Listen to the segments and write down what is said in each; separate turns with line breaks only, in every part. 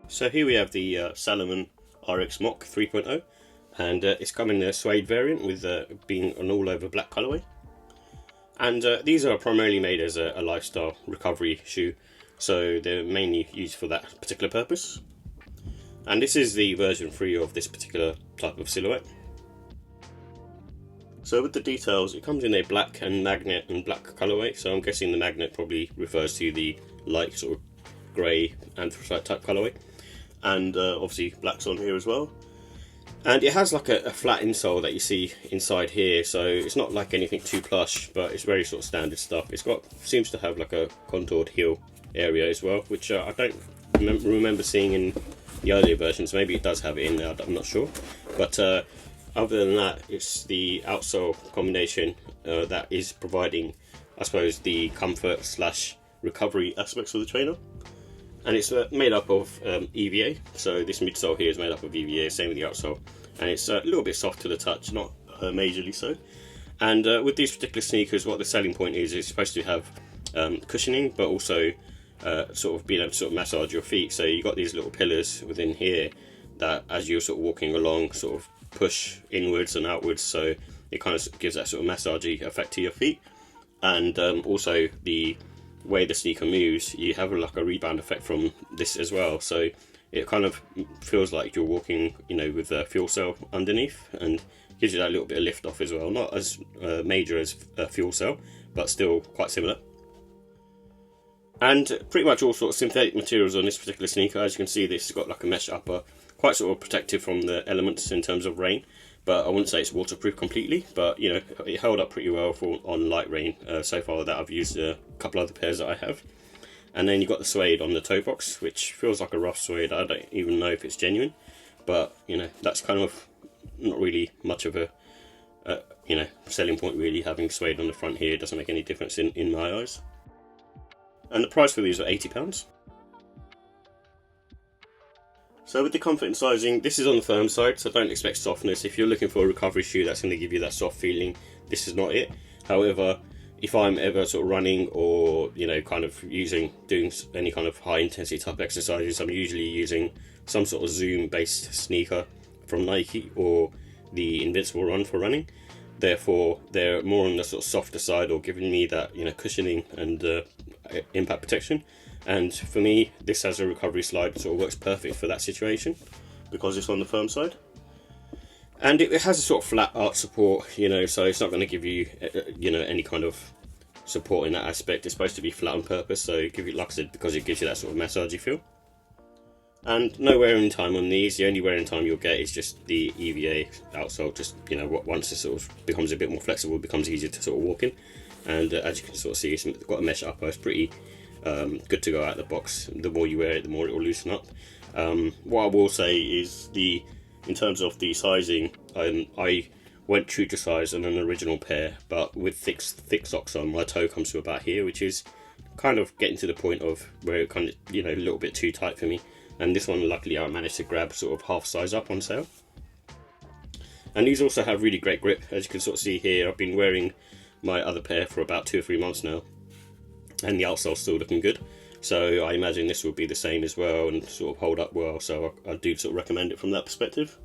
So here we have the Salomon RX Moc 3.0, and it's come in the suede variant with being an all-over black colourway. And these are primarily made as a lifestyle recovery shoe, so they're mainly used for that particular purpose. And this is the version 3 of this particular type of silhouette. So with the details, it comes in a black and magnet and black colourway, so I'm guessing the magnet probably refers to the light sort of grey anthracite type colourway. And obviously black's on here as well. And it has like a flat insole that you see inside here, so it's not like anything too plush, but it's very sort of standard stuff. It's got, seems to have like a contoured heel area as well, which I don't remember seeing in the earlier versions. Maybe it does have it in there, I'm not sure. But other than that, it's the outsole combination that is providing, I suppose, the comfort slash recovery aspects of the trainer. And it's made up of EVA, so this midsole here is made up of EVA, same with the outsole. And it's a little bit soft to the touch, not majorly so. And with these particular sneakers, what the selling point is, it's supposed to have cushioning, but also sort of being able to sort of massage your feet. So you've got these little pillars within here that, as you're sort of walking along, sort of push inwards and outwards, so it kind of gives that sort of massagey effect to your feet. And also the way the sneaker moves, you have like a rebound effect from this as well, so it kind of feels like you're walking, you know, with a fuel cell underneath, and gives you that little bit of lift off as well. Not as major as a fuel cell, but still quite similar. And pretty much all sorts of synthetic materials on this particular sneaker. As you can see, this has got like a mesh upper, quite sort of protective from the elements in terms of rain, but I wouldn't say it's waterproof completely, but you know, it held up pretty well on light rain so far that I've used a couple other pairs that I have. And then you've got the suede on the toe box, which feels like a rough suede. I don't even know if it's genuine, but you know, that's kind of not really much of a you know, selling point really. Having suede on the front here doesn't make any difference in my eyes. And the price for these are £80. So with the comfort and sizing, this is on the firm side, so don't expect softness. If you're looking for a recovery shoe that's going to give you that soft feeling, this is not it. However, if I'm ever sort of running or, you know, kind of doing any kind of high intensity type exercises, I'm usually using some sort of Zoom based sneaker from Nike or the Invincible Run for running. Therefore, they're more on the sort of softer side, or giving me that, you know, cushioning and impact protection. And for me, this as a recovery slide sort of works perfect for that situation because it's on the firm side. And it has a sort of flat arch support, you know, so it's not going to give you, you know, any kind of support in that aspect. It's supposed to be flat on purpose, so give you, like I said, because it gives you that sort of massagey feel. And no wearing time on these. The only wearing time you'll get is just the EVA outsole. Just, you know, once it sort of becomes a bit more flexible, it becomes easier to sort of walk in. And as you can sort of see, it's got a mesh upper. It's pretty good to go out of the box. The more you wear it, the more it will loosen up. What I will say is in terms of the sizing, I went true to size on an original pair, but with thick socks on, my toe comes to about here, which is kind of getting to the point of where it kind of, you know, a little bit too tight for me. And this one, luckily, I managed to grab sort of half size up on sale. And these also have really great grip. As you can sort of see here, I've been wearing my other pair for about 2 or 3 months now, and the outsole's still looking good. So I imagine this will be the same as well and sort of hold up well. So I do sort of recommend it from that perspective.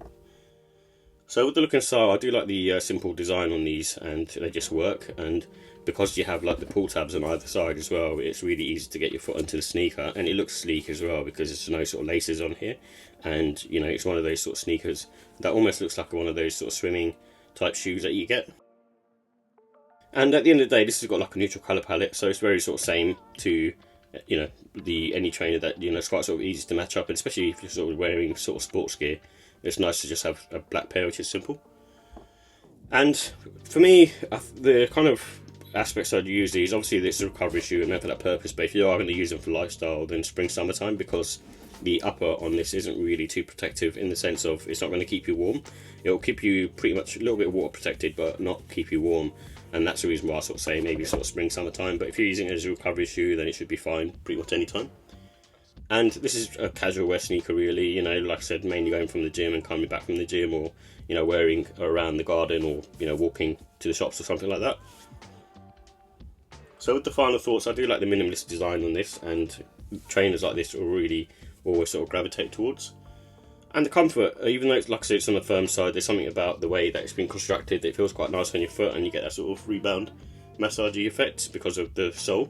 So with the look and style, I do like the simple design on these, and they just work. And because you have like the pull tabs on either side as well, it's really easy to get your foot into the sneaker, and it looks sleek as well because there's no sort of laces on here. And you know, it's one of those sort of sneakers that almost looks like one of those sort of swimming type shoes that you get. And at the end of the day, this has got like a neutral colour palette, so it's very sort of same to, you know, any trainer that, you know, it's quite sort of easy to match up, and especially if you're sort of wearing sort of sports gear, it's nice to just have a black pair, which is simple. And for me, the kind of aspects I'd use these, obviously this is a recovery shoe and they're for that purpose, but if you are going to use them for lifestyle, then spring, summertime, because the upper on this isn't really too protective in the sense of it's not going to keep you warm. It'll keep you pretty much a little bit water protected, but not keep you warm. And that's the reason why I sort of say maybe sort of spring, summertime. But if you're using it as a recovery shoe, then it should be fine pretty much any time. And this is a casual wear sneaker really, you know, like I said, mainly going from the gym and coming back from the gym, or, you know, wearing around the garden, or, you know, walking to the shops or something like that. So with the final thoughts, I do like the minimalist design on this, and trainers like this will really always sort of gravitate towards. And the comfort, even though it's, like I said, it's on the firm side, there's something about the way that it's been constructed that it feels quite nice on your foot, and you get that sort of rebound massagey effect because of the sole.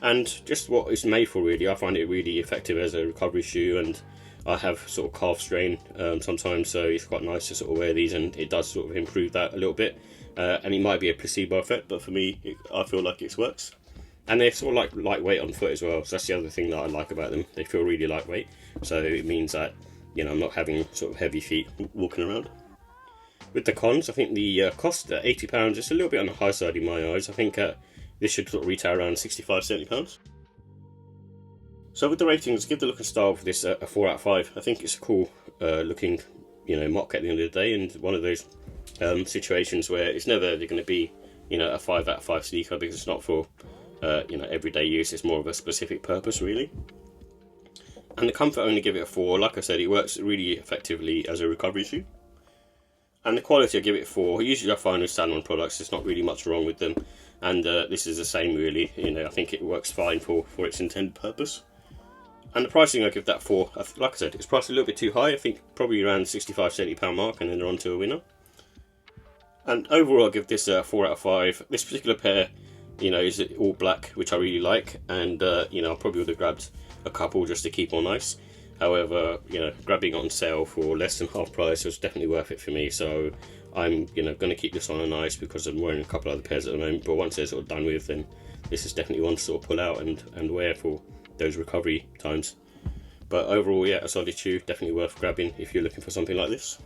And just what it's made for, really, I find it really effective as a recovery shoe, and I have sort of calf strain sometimes, so it's quite nice to sort of wear these, and it does sort of improve that a little bit. And it might be a placebo effect, but for me, I feel like it works. And they're sort of like lightweight on foot as well, so that's the other thing that I like about them. They feel really lightweight, so it means that, you know, I'm not having sort of heavy feet walking around. With the cons, I think the cost at £80 is a little bit on the high side in my eyes. I think this should sort of retail around £65–70. So with the ratings, give the look and style for this a 4 out of 5. I think it's a cool looking, you know, Moc at the end of the day, and one of those situations where it's never going to be, you know, a 5 out of 5 sneaker, because it's not for you know, everyday use. It's more of a specific purpose, really. And the comfort, only give it a 4. Like I said, it works really effectively as a recovery shoe. And the quality, I give it a 4. Usually I find with Salomon products there's not really much wrong with them, and this is the same, really. You know, I think it works fine for its intended purpose. And the pricing, I give that 4. Like I said, it's priced a little bit too high. I think probably around the £65–70 mark, and then they're on to a winner. And overall, I give this a 4 out of 5. This particular pair, you know, is all black, which I really like, and you know, I probably would have grabbed a couple just to keep on ice. However, you know, grabbing it on sale for less than half price was definitely worth it for me. So I'm, you know, going to keep this on ice because I'm wearing a couple other pairs at the moment. But once they're sort of done with, then this is definitely one to sort of pull out and wear for those recovery times. But overall, yeah, a solid shoe, definitely worth grabbing if you're looking for something like this.